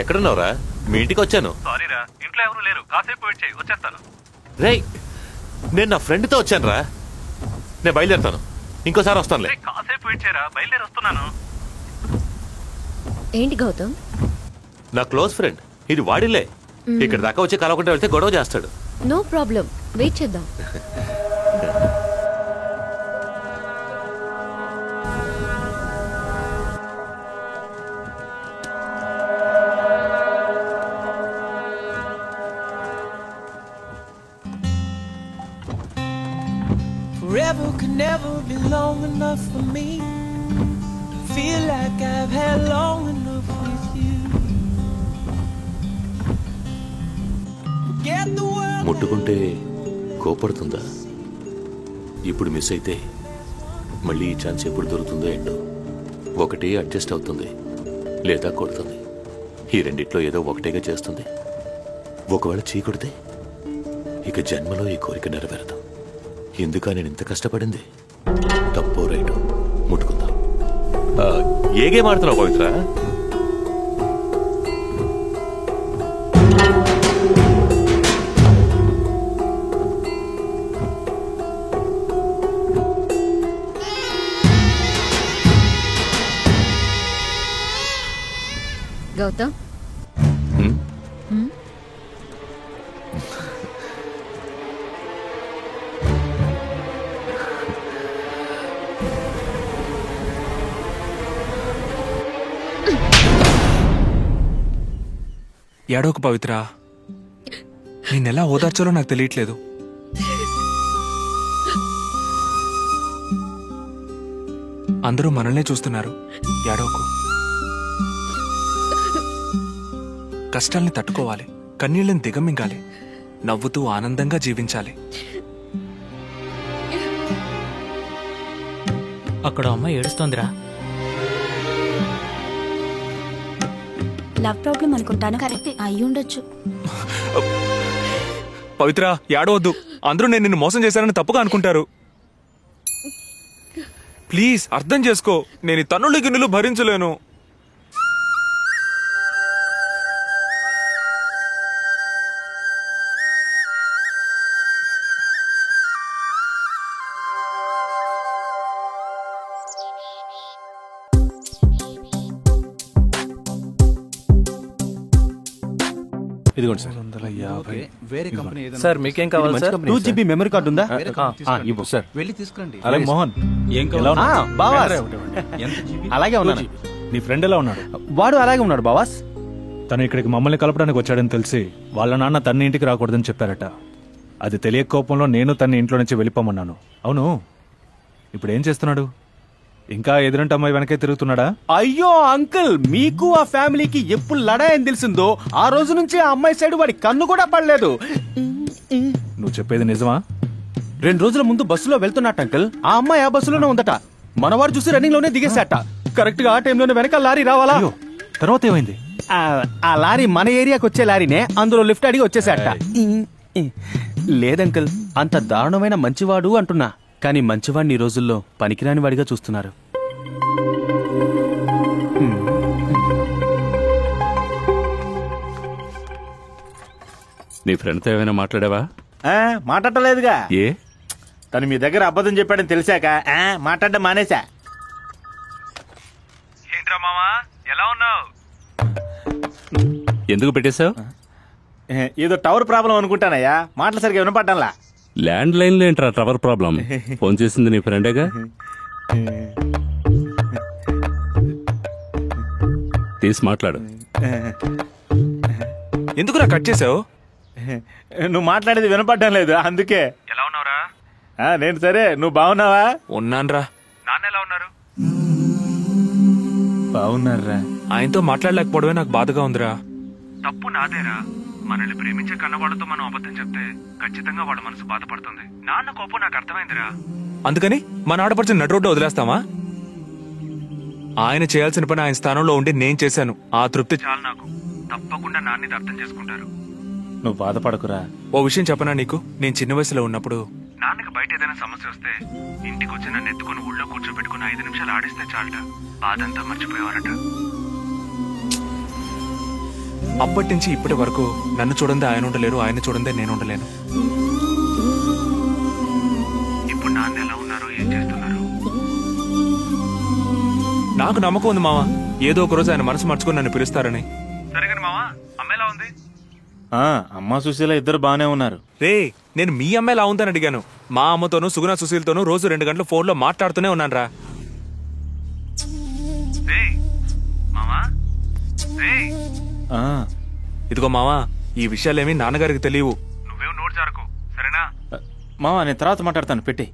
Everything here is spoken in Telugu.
ఎక్కడున్నావురా? మీ ఇంటికి వచ్చాను. సారీరా, ఇంట్లో ఎవరు లేరు, కాసేపు వెయిట్ చేయి, వచ్చేస్తాను. రేయ్, నేను నా ఫ్రెండ్తో వచ్చాను రా. నేను బయలుదేరుతాను, ఇంకోసారి వస్తానులే. కాసేపు వెయిట్ చేయరా, బయలుదేరి వస్తున్నాను. ఏంటి గౌతమ్? నా క్లోజ్ ఫ్రెండ్, ఇది వాడిలే. ఇక్కడ దాకా వచ్చి కలవకుండా వెళ్తే గొడవ చేస్తాడు. నో ప్రాబ్లం, వెయిట్ చేద్దాం. Forever could never be long enough for me. Feel like I've had long enough with you. Forget the world. ముట్టుకుంటే కోపడుతుందా? ఇప్పుడు మిస్ అయితే మళ్ళీ ఈ ఛాన్స్ ఎప్పుడు దొరుకుతుందో ఏంటో. ఒకటి అడ్జస్ట్ అవుతుంది, లేదా కొడుతుంది. ఈ రెండిట్లో ఏదో ఒకటేగా చేస్తుంది. ఒకవేళ చీకొడితే ఇక జన్మలో ఈ కోరిక నెరవేరదు. ఎందుకా నేను ఇంత కష్టపడింది? తప్పో రైటో ముట్టుకుందాం. ఏ గేమ్ ఆడుతున్నావు పవిత్ర? గౌతమ్, ఏడోకు పవిత్ర, నేనెలా ఓదార్చాలో నాకు తెలియట్లేదు. అందరూ మనల్నే చూస్తున్నారు. ఏడోకు. కష్టాల్ని తట్టుకోవాలి, కన్నీళ్ళని దిగమింగాలి, నవ్వుతూ ఆనందంగా జీవించాలి. అక్కడ అమ్మ ఏడుస్తోందిరా. లవ్ ప్రాబ్లం అనుకుంటాను. కరెక్ట్ అయి ఉండొచ్చు. పవిత్ర, ఏడవద్దు. అందరూ నేను నిన్ను మోసం చేశానని తప్పుగా అనుకుంటారు. ప్లీజ్ అర్థం చేసుకో. నేను ఈ తన్నులు గిన్నెలు భరించలేను. ఇదిగోండి సార్. 150. వేరే కంపెనీ సార్ మీకేం కావాలి సార్? 2GB మెమరీ కార్డు ఉందా? ఇవ్వు సార్. వెళ్ళి తీసుకురండి. అలాగే మోహన్, ఏం కావాలి? బావాస్ ఎంత జీబీ? అలాగే ఉన్నాను. నీ ఫ్రెండ్ ఎలా ఉన్నాడు? వాడు అలాగే ఉన్నాడు బావాస్. తను ఇక్కడికి మమ్మల్ని కలపడానికి వచ్చాడని తెలిసి వాళ్ళ నాన్న తన ఇంటికి రాకూడదని చెప్పారట. అది తెలియక కోపంలో నేను తన ఇంట్లో నుంచి వెళ్ళిపోమన్నాను. అవును, ఇప్పుడు ఏం చేస్తున్నాడు? ఇంకా ఎదురంటే అమ్మాయి వెనకే తిరుగుతున్నాడా? అయ్యో అంకుల్, మీకు ఆ ఫ్యామిలీకి ఎప్పుడు లడాయని తెలిసిందో ఆ రోజు నుంచి ఆ అమ్మాయి సైడ్ వాడి కన్ను కూడా పడలేదు. నువ్వు చెప్పేది నిజమా? 2 రోజుల ముందు బస్సులో వెళ్తున్నట్టు అంకుల్, ఆ అమ్మాయి ఆ బస్సులోనే ఉందట. మనవాడు చూసి రన్నింగ్ లోనే దిగేశాట. కరెక్ట్ గా ఆ టైంలోనే వెనక లారీ రావాలా? తర్వాత ఏమైంది? ఆ లారీ మన ఏరియాకి వచ్చే లారీనే, అందులో లిఫ్ట్ అడిగి వచ్చేసాట. లేదంకుల్, అంత దారుణమైన మంచివాడు అంటున్నా. కానీ మంచివాడిని ఈ రోజుల్లో పనికిరాని వాడిగా చూస్తున్నారు. నీ ఫ్రెండ్తో ఏమైనా మాట్లాడావా? మాట్లాడలేదుగా. ఏ? తను మీ దగ్గర అబద్ధం చెప్పాడని తెలిసాక మాట్లాడడం మానేశా. ఏంట్రా మామా, ఎలా ఉన్నావు? ఎందుకు పెట్టేశావు? ఏదో టవర్ ప్రాబ్లం అనుకుంటానయ్యా, మాటలు సరిగా వినపడ్డంలా. ల్యాండ్ లైన్ లో ఏంట్రా టవర్ ప్రాబ్లం? ఫోన్ చేసింది నీ ఫ్రెండేగా. తీసి మాట్లాడు. ఎందుకురా కట్ చేసావు? నువ్వు మాట్లాడేది వినపడ్డం లేదు, అందుకే. ఎలా ఉన్నావురా? నేను సరే, నువ్వు బాగున్నావా? ఉన్నాన్రా. నాన్న ఎలా ఉన్నారు? బాగున్నారా? ఆయనతో మాట్లాడలేకపోవడమే నాకు బాధగా ఉందిరా. తప్పు నాదేరా. మనల్ని ప్రేమించే కన్నవాళ్ళతో మనం అబద్ధం చెప్తే ఖచ్చితంగా వాళ్ళ మనసు బాధపడుతుంది. నాన్న కోపం నాకు అర్థమైందిరా. అందుకని మన ఆడపడిచిన నడు రోడ్డు వదిలేస్తామా? ఆయన చేయాల్సిన పని ఆయన స్థానంలో ఉండి నేను చేశాను. ఆ తృప్తి చాలు నాకు. తప్పకుండా నాన్నది అర్థం చేసుకుంటారు. నువ్వు బాధపడకురా. ఓ విషయం చెప్పనా నీకు? నేను చిన్న వయసులో ఉన్నప్పుడు నాన్నకి బయట ఏదైనా సమస్య వస్తే ఇంటికి వచ్చి నన్ను ఎత్తుకుని ఊళ్ళో కూర్చోబెట్టుకుని 5 నిమిషాలు ఆడిస్తే చాలట, బాధంతా మర్చిపోయేవారట. అప్పటి నుంచి ఇప్పటి వరకు నన్ను చూడందే ఆయన ఉండలేరు, ఆయన చూడందే నేను ఉండలేను. ఇప్పుడు నాన్న ఎలా ఉన్నారు, ఏం చేస్తున్నారు? నాకు నమ్మకం ఉంది మావా, ఏదో ఒక రోజు ఆయన మనసు మార్చుకొని నన్ను పిలుస్తారని. సరే కానీ మావా, అమ్మ ఎలా ఉంది? అమ్మ సుశీల ఇద్దరు బానే ఉన్నారు. రే, నేను మీ అమ్మ ఎలా ఉందని అడిగాను. మా అమ్మతోనూ సుగుణ సుశీల్తోనూ రోజు 2 గంటలు ఫోన్లో మాట్లాడుతూనే ఉన్నాను రా. ఇదిగో మావా, ఈ విషయాలేమీ నాన్నగారికి తెలియవు. నువ్వేం నోట్ జారకు, సరేనా? మావా నేను తర్వాత మాట్లాడతాను, పెట్టి